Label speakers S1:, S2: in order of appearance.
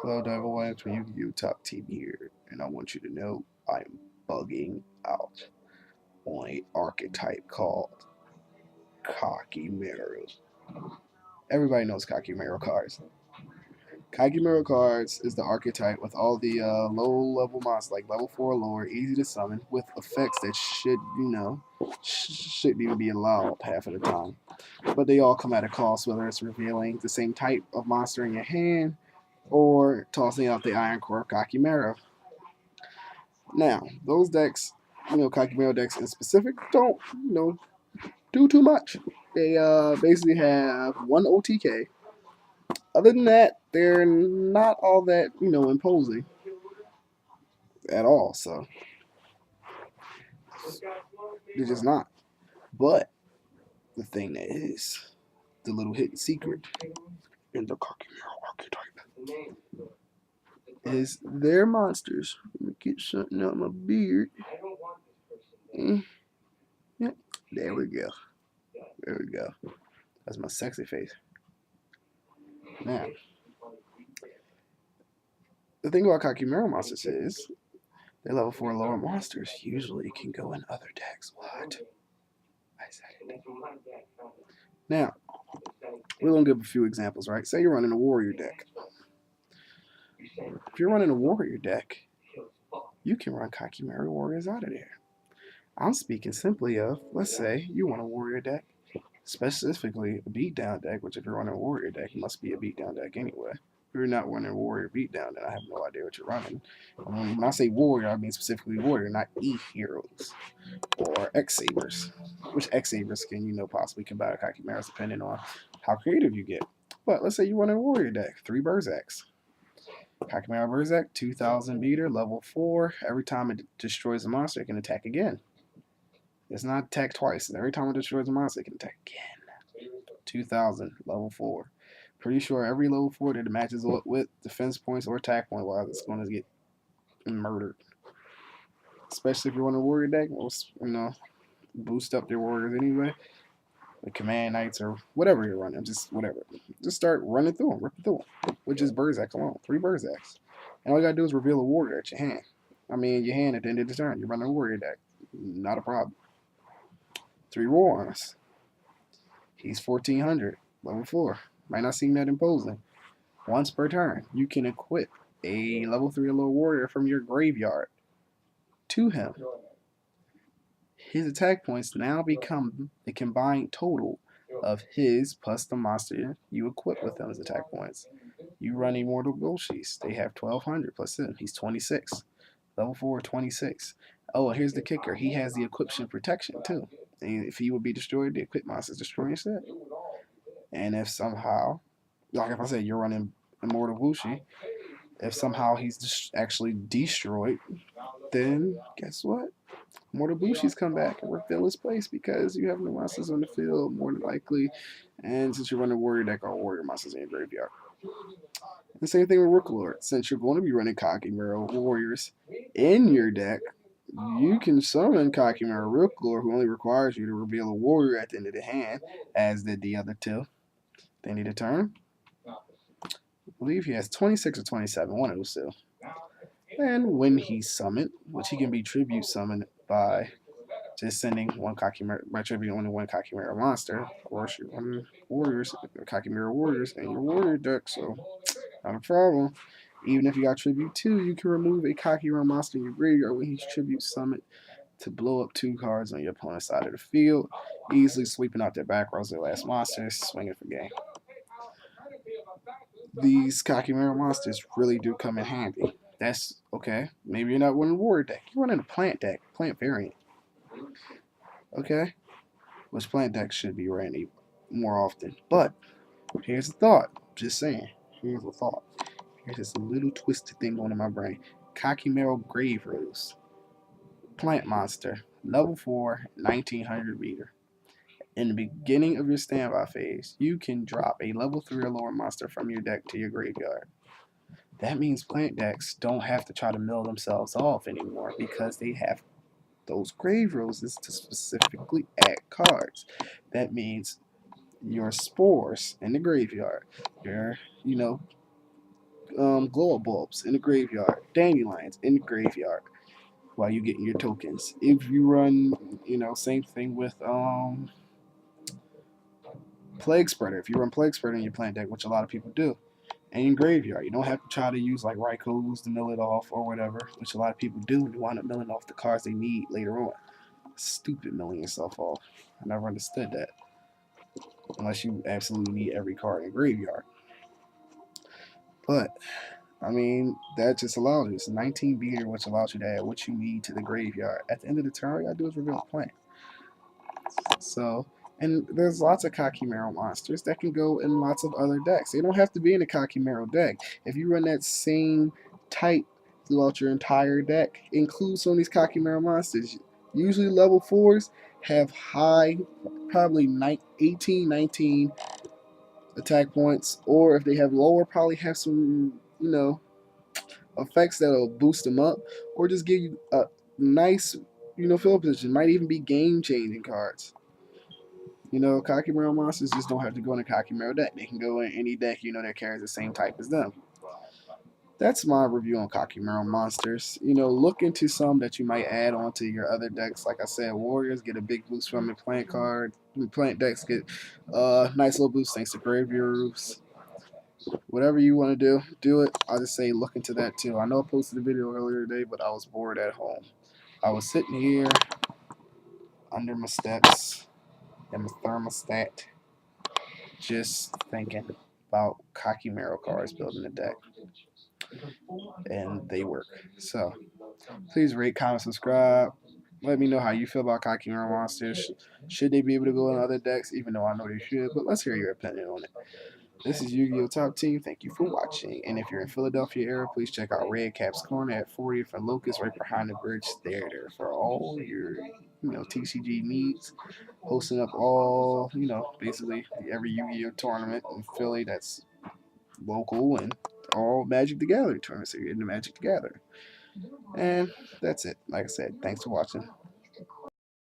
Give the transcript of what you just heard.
S1: Hello, Devil Wings from Yu-Gi-Oh! Top Team here, and I want you to know I'm bugging out on a archetype called Kakimeru. Everybody knows Kakimeru cards. Kakimeru cards is the archetype with all the low-level monsters, like level 4 or lower, easy to summon, with effects that shouldn't even be allowed half of the time. But they all come at a cost, whether it's revealing the same type of monster in your hand or tossing out the Iron Core of Kakimeru. Now, those decks, Kakimero decks in specific, don't, do too much. They basically have one OTK. Other than that, they're not all that, imposing at all. So, they're just not. But the thing that is, the little hidden secret in the Kakimero archetype is their monsters. Let me get something out of my beard. Yeah, there we go. There we go. That's my sexy face. Now, the thing about Kakimero monsters is they're level 4 lower monsters usually can go in other decks. What? I said it. Now, we're going to give a few examples, right? Say you're running a warrior deck. If you're running a warrior deck, you can run Kakimero warriors out of there. I'm speaking simply of, let's say you want a warrior deck, specifically a beatdown deck, which if you're running a warrior deck, it must be a beatdown deck anyway. If you're not running warrior beatdown, then I have no idea what you're running. When I say warrior, I mean specifically warrior, not E heroes or X sabers. Which X sabers can possibly combine Kakimeras depending on how creative you get. But let's say you run a warrior deck, 3 Berserks. Kakimera Berserk, 2000 beater, level 4. Every time it destroys a monster, it can attack again. It's not attack twice. Every time it destroys a monster, it can attack again. 2000, level 4. Pretty sure every level 4 that it matches with defense points or attack point wise, it's going to get murdered. Especially if you're on a warrior deck, most, boost up their warriors anyway. The command knights or whatever you're running, just whatever. Just start running through them, ripping through them. Which is Berserk alone, 3 Berzaks. And all you gotta do is reveal a warrior at your hand. Your hand at the end of the turn. You're running a warrior deck. Not a problem. 3 War Arms. He's 1400, level 4. Might not seem that imposing. Once per turn, you can equip a level 3 or lower warrior from your graveyard to him. His attack points now become the combined total of his plus the monster you equip with them as attack points. You run Immortal Gulshis. They have 1200 plus him. He's 26. Level 4, 26. Oh, and here's the kicker. He has the equiption protection too. And if he would be destroyed, the equip monster is destroyed instead. And if somehow, like if I said you're running Immortal Gulshi, if somehow he's actually destroyed, then guess what? Mortal Bushi's come back and refill his place because you have no monsters on the field, more than likely. And since you're running Warrior deck, all Warrior monsters in your graveyard. The same thing with Rooklord. Since you're going to be running Kakimero Warriors in your deck, you can summon Kakimero Rooklord, who only requires you to reveal a Warrior at the end of the hand, as did the other two. They need a turn. I believe he has 26 or 27, one of those two. And when he's summoned, which he can be tribute summoned by just sending one Kakimera, by tributing only one Kakimera monster. Of course, you're running Warriors, Kakimera Warriors, and your Warrior deck, so not a problem. Even if you got tribute 2, you can remove a Kakimera monster in your graveyard when he's tribute summoned to blow up 2 cards on your opponent's side of the field, easily sweeping out their back rows their last monsters, swinging for game. These Kakimera monsters really do come in handy. That's okay. Maybe you're not running a Warrior deck. You're running a plant deck, plant variant. Okay? Which plant decks should be ran more often. But here's the thought. Just saying. Here's the thought. Here's this little twisted thing going in my brain. Kakimero Grave Rose. Plant monster. Level 4, 1900 meter. In the beginning of your standby phase, you can drop a level 3 or lower monster from your deck to your graveyard. That means plant decks don't have to try to mill themselves off anymore because they have those grave roses to specifically add cards. That means your spores in the graveyard, your, glow up bulbs in the graveyard, dandelions in the graveyard while you getting your tokens. If you run, same thing with plague spreader. If you run plague spreader in your plant deck, which a lot of people do, and in graveyard, you don't have to try to use like Raikous to mill it off or whatever, which a lot of people do, and wind up milling off the cards they need later on. Stupid milling yourself off. I never understood that. Unless you absolutely need every card in graveyard. But I mean, that just allows you. It's a 19 beater, which allows you to add what you need to the graveyard. At the end of the turn, all you gotta do is reveal the plant. So, and there's lots of Kakimero monsters that can go in lots of other decks. They don't have to be in a Kakimero deck. If you run that same type throughout your entire deck, include some of these Kakimero monsters. Usually level 4s have high, probably 18, 19 attack points, or if they have lower, probably have some, effects that'll boost them up, or just give you a nice, field position. Might even be game changing cards. Kakimero monsters just don't have to go in a Kakimero deck. They can go in any deck that carries the same type as them. That's my review on Kakimero monsters. Look into some that you might add on to your other decks. Like I said, Warriors get a big boost from the plant card. Plant decks get nice little boost thanks to Graveyard Roofs. Whatever you want to do it. I'll just say look into that too. I know I posted a video earlier today, but I was bored at home. I was sitting here under my steps and my thermostat, just thinking about Kakimero cards building a deck, and they work. So please rate, comment, subscribe. Let me know how you feel about Kakimero monsters. Should they be able to go in other decks? Even though I know they should, but let's hear your opinion on it. This is Yu-Gi-Oh! Top Team. Thank you for watching. And if you're in Philadelphia area, please check out Red Cap's Corner at 40th and Locust right behind the bridge there for all your, TCG needs. Hosting up all, basically every Yu-Gi-Oh! Tournament in Philly that's local and all Magic the Gathering tournaments. So you're in the Magic the Gathering. And that's it. Like I said, thanks for watching.